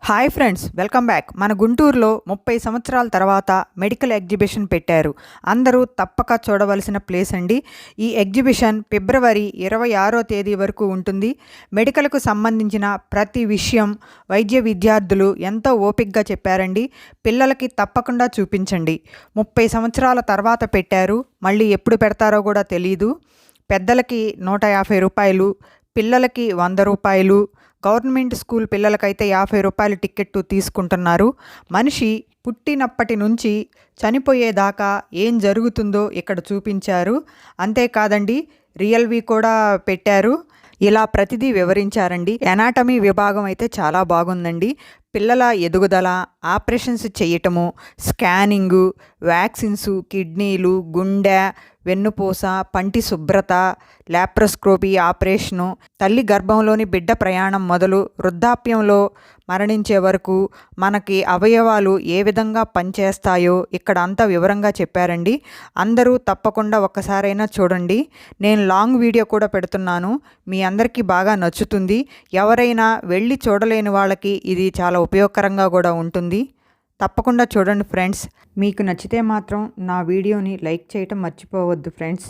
Hi friends, welcome back. మన గుంటూరులో 30 సంవత్సరాల తర్వాత మెడికల్ ఎగ్జిబిషన్ పెట్టారు. అందరూ తప్పక చూడవలసిన ప్లేస్ అండి. ఈ ఎగ్జిబిషన్ ఫిబ్రవరి 26వ తేదీ వరకు ఉంటుంది. మెడికల్కు సంబంధించిన ప్రతి విషయం వైద్య విద్యార్థులు ఎంతో ఓపికగా చెప్పారండి. పిల్లలకి తప్పకుండా చూపించండి. 30 సంవత్సరాల తర్వాత పెట్టారు. మళ్ళీ ఎప్పుడు పెడతారో కూడా తెలీదు. పెద్దలకి 150 రూపాయలు, పిల్లలకి 100 రూపాయలు, గవర్నమెంట్ స్కూల్ పిల్లలకైతే 50 రూపాయలు టికెట్టు తీసుకుంటున్నారు. మనిషి పుట్టినప్పటి నుంచి చనిపోయేదాకా ఏం జరుగుతుందో ఇక్కడ చూపించారు. అంతేకాదండి, రియల్వి కూడా పెట్టారు. ఇలా ప్రతిదీ వివరించారండి. ఎనాటమీ విభాగం అయితే చాలా బాగుందండి. పిల్లల ఎదుగుదల, ఆపరేషన్స్ చేయటము, స్కానింగు, వ్యాక్సిన్సు, కిడ్నీలు, గుండె, వెన్నుపూస, పంటి శుభ్రత, లాప్రోస్కోపీ ఆపరేషను, తల్లి గర్భంలోని బిడ్డ ప్రయాణం మొదలు వృద్ధాప్యంలో మరణించే వరకు మనకి అవయవాలు ఏ విధంగా పనిచేస్తాయో ఇక్కడ అంతా వివరంగా చెప్పారండి. అందరూ తప్పకుండా ఒక్కసారైనా చూడండి. నేను లాంగ్ వీడియో కూడా పెడుతున్నాను. మీ అందరికీ బాగా నచ్చుతుంది. ఎవరైనా వెళ్ళి చూడలేని వాళ్ళకి ఇది చాలా ఉపయోగకరంగా కూడా ఉంటుంది. తప్పకుండా చూడండి ఫ్రెండ్స్. మీకు నచ్చితే మాత్రం నా వీడియోని లైక్ చేయటం మర్చిపోవద్దు ఫ్రెండ్స్.